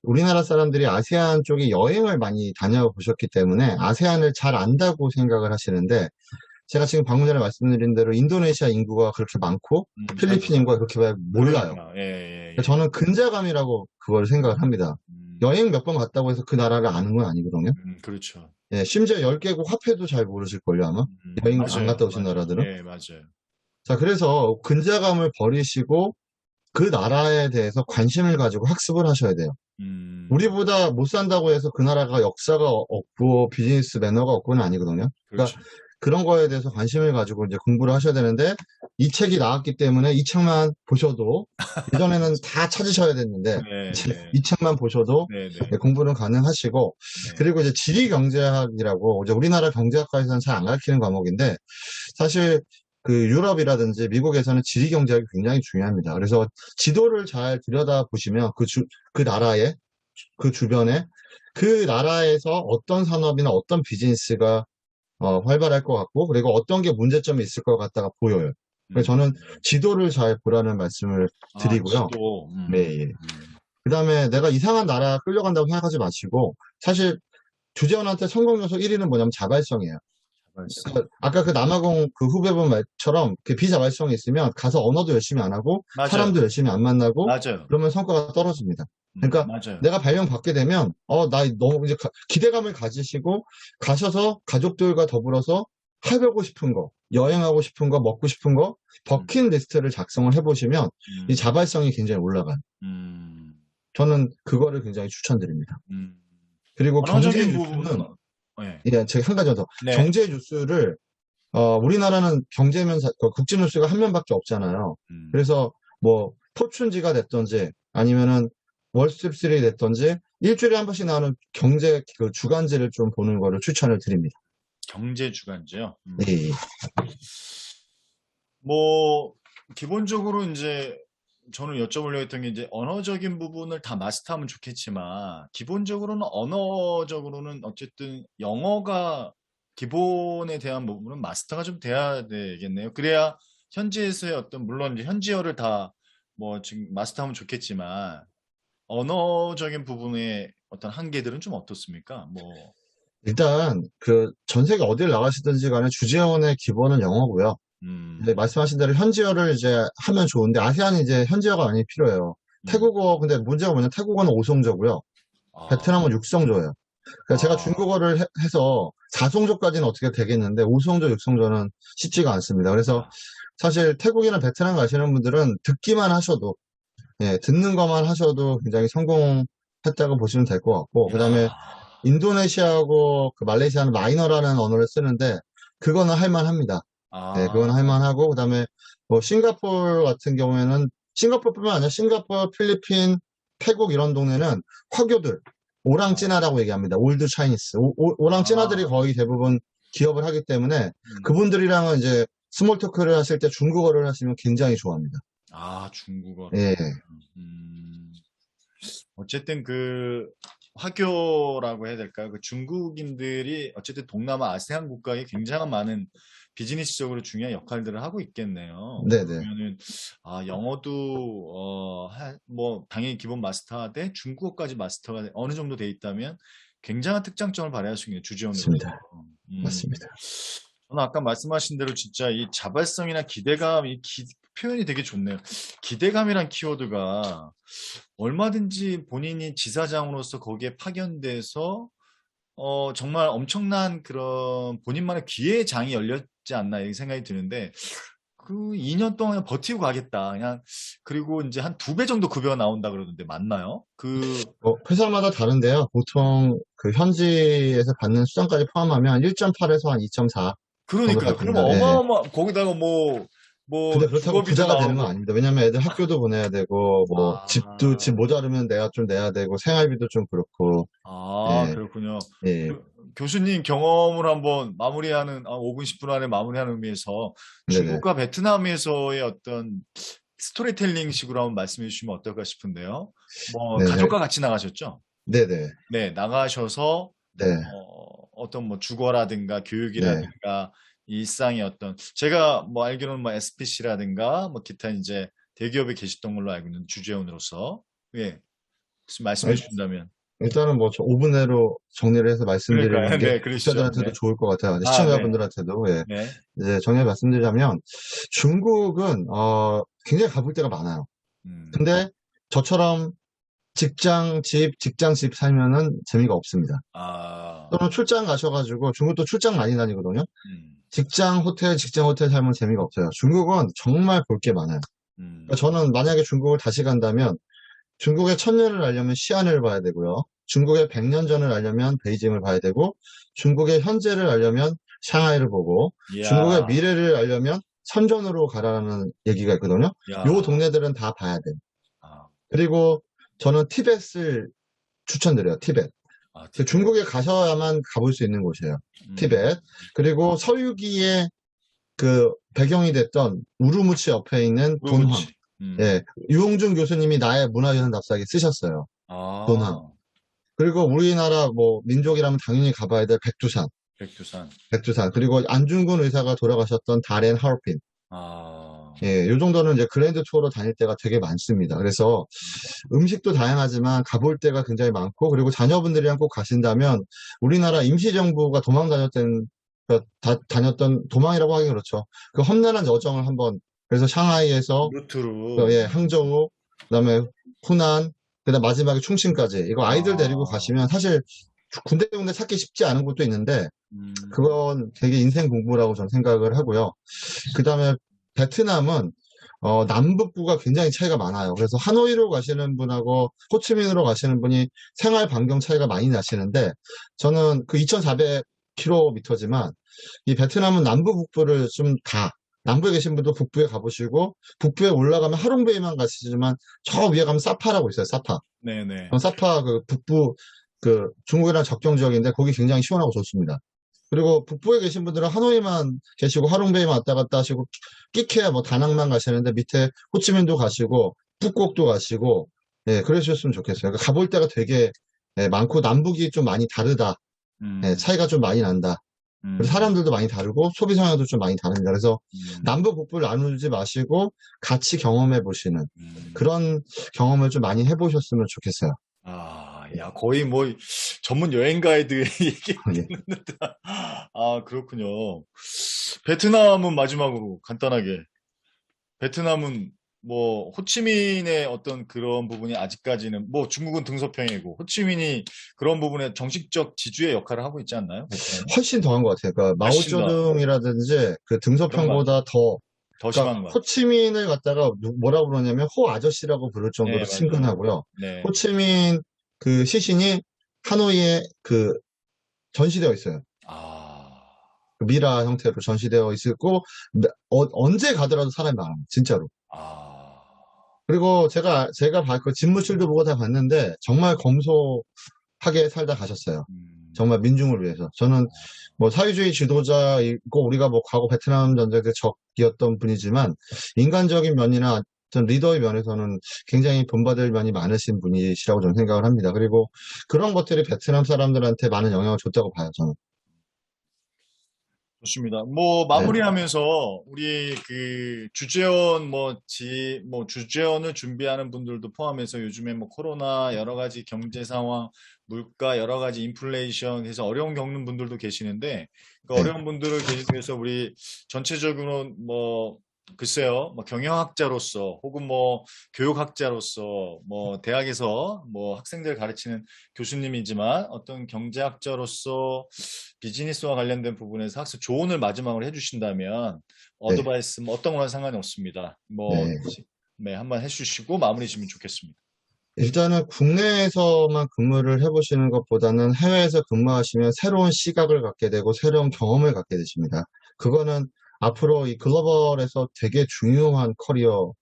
우리나라 사람들이 아세안 쪽에 여행을 많이 다녀보셨기 때문에 아세안을 잘 안다고 생각을 하시는데 제가 지금 방금 전에 말씀드린 대로 인도네시아 인구가 그렇게 많고 잘 필리핀 몰라요. 인구가 그렇게 몰라요. 그러니까 예, 예, 그러니까 예. 저는 근자감이라고 그걸 생각을 합니다. 음, 여행 몇 번 갔다고 해서 그 나라를 아는 건 아니거든요. 그렇죠. 예, 심지어 10개국 화폐도 잘 모르실걸요, 아마. 여행 안 맞아요, 갔다 오신 맞아요. 나라들은. 예, 맞아요. 자, 그래서 근자감을 버리시고 그 나라에 대해서 관심을 가지고 학습을 하셔야 돼요. 음, 우리보다 못 산다고 해서 그 나라가 역사가 없고 비즈니스 매너가 없고는 아니거든요. 그러니까 그렇죠. 그런 거에 대해서 관심을 가지고 이제 공부를 하셔야 되는데 이 책이 나왔기 때문에 이 책만 보셔도 예전에는 다 찾으셔야 됐는데 네, 이제 네, 이 책만 보셔도 네, 네, 공부는 가능하시고 네. 그리고 이제 지리경제학이라고 이제 우리나라 경제학과에서는 잘 안 가르치는 과목인데 사실 그 유럽이라든지 미국에서는 지리경제학이 굉장히 중요합니다. 그래서 지도를 잘 들여다보시면 그 나라의 그 주변에 그 나라에서 어떤 산업이나 어떤 비즈니스가 활발할 것 같고 그리고 어떤 게 문제점이 있을 것 같다가 보여요. 그래서 음. 저는 지도를 잘 보라는 말씀을 아, 드리고요. 지도. 네, 예. 그다음에 내가 이상한 나라 끌려간다고 생각하지 마시고 사실 주재원한테 성공 요소 1위는 뭐냐면 자발성이에요. 자발성. 아까 그 남아공 그 후배분 말처럼 그 비자발성이 있으면 가서 언어도 열심히 안 하고 맞아요. 사람도 열심히 안 만나고 맞아요. 그러면 성과가 떨어집니다. 그러니까 맞아요. 내가 발령 받게 되면 나 너무 이제 기대감을 가지시고 가셔서 가족들과 더불어서 해보고 싶은 거, 여행하고 싶은 거, 먹고 싶은 거 버킷리스트를 작성을 해보시면 이 음, 자발성이 굉장히 올라가요. 음, 저는 그거를 굉장히 추천드립니다. 음. 그리고 경제 언어적인 부분은, 뉴스는 네. 제가 한 가지 더 네. 경제 뉴스를 우리나라는 국제 뉴스가 한 면밖에 없잖아요. 음, 그래서 뭐 포춘지가 됐던지 아니면은 월스트리트이 됐던지 일주일에 한 번씩 나오는 경제 그 주간지를 좀 보는 거를 추천을 드립니다. 경제 주간지요. 예, 예. 뭐, 기본적으로 이제, 저는 여쭤보려고 했던 게 이제 언어적인 부분을 다 마스터하면 좋겠지만, 기본적으로는 언어적으로는 어쨌든 영어가 기본에 대한 부분은 마스터가 좀 돼야 되겠네요. 그래야 현지에서의 어떤, 물론 이제 현지어를 다 뭐 지금 마스터하면 좋겠지만, 언어적인 부분의 어떤 한계들은 좀 어떻습니까? 뭐, 일단 그 전 세계 어딜 나가시든지 간에 주재원의 기본은 영어고요. 음, 이제 말씀하신 대로 현지어를 이제 하면 좋은데 아세안이 이제 현지어가 많이 필요해요. 음, 태국어 근데 문제가 뭐냐면 태국어는 5성조고요. 아, 베트남은 6성조예요. 그러니까 제가 아, 중국어를 해서 4성조까지는 어떻게 되겠는데 5성조, 6성조는 쉽지가 않습니다. 그래서 아, 사실 태국이나 베트남 가시는 분들은 듣기만 하셔도 듣는 것만 하셔도 굉장히 성공했다고 보시면 될 것 같고 그다음에 야, 인도네시아하고 그 말레이시아는 마이너라는 언어를 쓰는데 그거는 할만합니다. 네, 그건 아, 할만하고 그다음에 뭐 싱가포르 같은 경우에는 싱가포르뿐만 아니라 싱가포르, 필리핀, 태국 이런 동네는 화교들 아, 오랑찌나라고 얘기합니다. 올드 차이니스. 오랑찌나들이 아, 거의 대부분 기업을 하기 때문에 음, 그분들이랑은 이제 스몰 토크를 하실 때 중국어를 하시면 굉장히 좋아합니다. 아, 중국어를. 예, 음, 어쨌든 그 화교라고 해야 될까요? 그 중국인들이 어쨌든 동남아 아세안 국가에 굉장한 많은 비즈니스적으로 중요한 역할들을 하고 있겠네요. 네네. 그러면은 아 영어도 뭐 당연히 기본 마스터하되 중국어까지 마스터가 어느 정도 돼 있다면 굉장한 특장점을 발휘할 수 있는 주재원으로서. 맞습니다. 음, 맞습니다. 저는 아까 말씀하신 대로 진짜 이 자발성이나 기대감, 표현이 되게 좋네요. 기대감이란 키워드가 얼마든지 본인이 지사장으로서 거기에 파견돼서 정말 엄청난 그런 본인만의 기회의 장이 열렸지 않나 이 생각이 드는데 그 2년 동안 그냥 버티고 가겠다. 그냥 그리고 이제 한 2배 정도 급여가 나온다 그러던데 맞나요? 회사마다 다른데요. 보통 그 현지에서 받는 수당까지 포함하면 1.8에서 한 2.4 정도 그러니까요. 그러면 받습니다. 예, 예. 거기다가 뭐 근데 그렇다고 주거비도 부자가 되는 건 나오고 아닙니다. 왜냐면 애들 학교도 보내야 되고, 뭐, 집 아, 모자르면 내가 좀 내야 되고, 생활비도 좀 그렇고, 예, 그렇군요. 예, 교수님 경험을 한번 마무리하는, 5분, 10분 안에 마무리하는 의미에서 네네. 중국과 베트남에서의 어떤 스토리텔링 식으로 한번 말씀해 주시면 어떨까 싶은데요. 뭐, 네네. 가족과 같이 나가셨죠? 네네. 네, 나가셔서, 네. 어떤 뭐 주거라든가 네. 교육이라든가 일상의 어떤, 제가 뭐 알기로는 뭐 SPC라든가 뭐 기타 이제 대기업에 계셨던 걸로 알고 있는 주재원으로서, 예, 혹시 말씀해 일- 주신다면. 일단은 뭐, 저 5분 내로 정리를 해서 말씀드리는 그러니까요. 게 네, 그러시죠. 독자들한테도 네. 좋을 것 같아요. 네. 시청자분들한테도, 예. 네. 이제 정리해 말씀드리자면, 중국은, 굉장히 가볼 데가 많아요. 음, 근데 저처럼 직장 집 살면은 재미가 없습니다. 아, 또는 출장 가셔가지고 중국도 출장 많이 다니거든요. 음, 직장 호텔 살면 재미가 없어요. 중국은 정말 볼 게 많아요. 그러니까 음, 저는 만약에 중국을 다시 간다면 중국의 천년을 알려면 시안을 봐야 되고요. 중국의 100년 전을 알려면 베이징을 봐야 되고 중국의 현재를 알려면 샹하이를 보고 중국의 야, 미래를 알려면 선전으로 가라는 얘기가 있거든요. 요 야, 동네들은 다 봐야 돼요. 아, 그리고 저는 티벳을 추천드려요. 티벳. 그 티베트. 중국에 가셔야만 가볼 수 있는 곳이에요. 음, 티벳. 그리고 서유기의 그 배경이 됐던 우르무치 옆에 있는 돈황. 우르무치. 예, 유홍준 교수님이 나의 문화유산 답사기 쓰셨어요. 돈황. 아, 그리고 우리나라 뭐 민족이라면 당연히 가봐야 될 백두산. 백두산. 백두산. 그리고 안중근 의사가 돌아가셨던 다렌 하얼빈. 아, 예, 요 정도는 이제 그랜드 투어로 다닐 때가 되게 많습니다. 그래서 음식도 다양하지만 가볼 데가 굉장히 많고, 그리고 자녀분들이랑 꼭 가신다면 우리나라 임시정부가 다녔던 도망이라고 하기 그렇죠. 그 험난한 여정을 한번, 그래서 샹하이에서 루트로. 예, 항저우, 그다음에 후난, 그다음 마지막에 충칭까지 이거 아이들 데리고 아, 가시면 사실 군데군데 찾기 쉽지 않은 곳도 있는데 음, 그건 되게 인생 공부라고 저는 생각을 하고요. 그다음에 베트남은 남북부가 굉장히 차이가 많아요. 그래서 하노이로 가시는 분하고 호치민으로 가시는 분이 생활 반경 차이가 많이 나시는데 저는 그 2,400km지만 이 베트남은 남부 북부를 좀 다 남부에 계신 분도 북부에 가보시고 북부에 올라가면 하롱베이만 가시지만 저 위에 가면 사파라고 있어요. 사파. 네네. 사파 그 북부 그 중국이랑 접경 지역인데 거기 굉장히 시원하고 좋습니다. 그리고 북부에 계신 분들은 하노이만 계시고 하롱베이만 왔다 갔다 하시고 끼케야 뭐 다낭만 가시는데 밑에 호치민도 가시고 푸꾸옥도 가시고 예 그러셨으면 좋겠어요. 그러니까 가볼 데가 되게 예, 많고 남북이 좀 많이 다르다. 예, 음, 차이가 좀 많이 난다. 그리고 음, 사람들도 많이 다르고 소비 성향도 좀 많이 다릅니다. 그래서 음, 남북 북부를 나누지 마시고 같이 경험해 보시는 음. 그런 경험을 좀 많이 해보셨으면 좋겠어요. 아, 야, 거의 뭐 전문 여행 가이드 얘기 예. 듣는데. 아, 그렇군요. 베트남은 마지막으로 간단하게. 베트남은 뭐 호치민의 어떤 그런 부분이 아직까지는 뭐 중국은 등소평이고 호치민이 그런 부분에 정식적 지주의 역할을 하고 있지 않나요? 베트남은? 훨씬 더한 것 같아요. 그러니까 훨씬 더 마오쩌둥이라든지 그 그런 것 같아요. 등소평보다 더 더 그러니까 심한 것 같아요. 호치민을 갖다가 뭐라고 그러냐면 호 아저씨라고 부를 정도로 네, 맞아요. 친근하고요. 네. 호치민 그 시신이 하노이에 그 전시되어 있어요. 아, 그 미라 형태로 전시되어 있고 언제 가더라도 사람이 많아요. 진짜로. 아, 그리고 제가 그 집무실도 보고 다 봤는데 정말 검소하게 살다 가셨어요. 음, 정말 민중을 위해서. 저는 뭐 사회주의 지도자이고 우리가 뭐 과거 베트남 전쟁의 적이었던 분이지만 인간적인 면이나 어떤 리더의 면에서는 굉장히 본받을 면이 많으신 분이시라고 저는 생각을 합니다. 그리고 그런 것들이 베트남 사람들한테 많은 영향을 줬다고 봐요, 저는. 좋습니다. 뭐 네, 마무리하면서 우리 그 주재원 뭐 주재원을 준비하는 분들도 포함해서 요즘에 뭐 코로나 여러 가지 경제 상황, 물가 여러 가지 인플레이션 해서 어려움 겪는 분들도 계시는데 그 네, 어려운 분들을 계시기 위해서 우리 전체적으로 뭐 글쎄요, 뭐 경영학자로서 혹은 뭐 교육학자로서 뭐 대학에서 뭐 학생들 가르치는 교수님이지만 어떤 경제학자로서 비즈니스와 관련된 부분에서 학습 조언을 마지막으로 해주신다면 네, 어드바이스 뭐 어떤 거나 상관이 없습니다. 뭐 네. 네, 한번 해주시고 마무리 지으면 좋겠습니다. 일단은 국내에서만 근무를 해보시는 것보다는 해외에서 근무하시면 새로운 시각을 갖게 되고 새로운 경험을 갖게 되십니다. 그거는 앞으로 이 글로벌에서 되게 중요한 커리어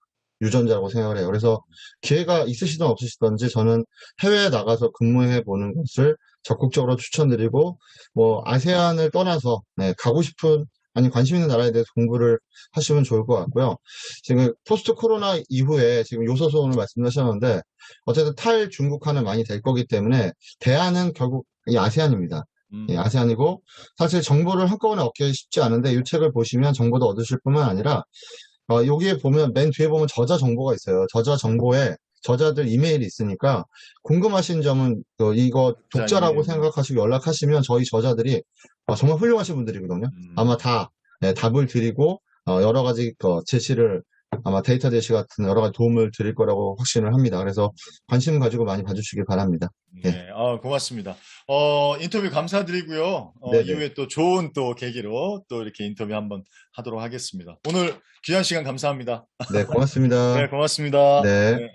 유전자라고 생각을 해요. 그래서 기회가 있으시든 없으시든지 저는 해외에 나가서 근무해 보는 것을 적극적으로 추천드리고 뭐 아세안을 떠나서 네, 가고 싶은 아니 관심 있는 나라에 대해서 공부를 하시면 좋을 것 같고요. 지금 포스트 코로나 이후에 지금 요소수 오늘 말씀하셨는데 어쨌든 탈중국화는 많이 될 거기 때문에 대안은 결국 이 아세안입니다. 예, 음, 아세안이고 사실 정보를 한꺼번에 얻기 쉽지 않은데 이 책을 보시면 정보도 얻으실 뿐만 아니라 여기에 보면 맨 뒤에 보면 저자 정보가 있어요. 저자 정보에 저자들 이메일이 있으니까 궁금하신 점은 이거 자 독자라고 이메일. 생각하시고 연락하시면 저희 저자들이 정말 훌륭하신 분들이거든요. 아마 음, 다 답을 드리고 여러 가지 제시를 아마 데이터 제시 같은 여러 가지 도움을 드릴 거라고 확신을 합니다. 그래서 관심 가지고 많이 봐주시기 바랍니다. 예, 네, 고맙습니다. 인터뷰 감사드리고요. 네네. 이후에 또 좋은 또 계기로 또 이렇게 인터뷰 한번 하도록 하겠습니다. 오늘 귀한 시간 감사합니다. 네, 고맙습니다. 네, 고맙습니다. 네. 네.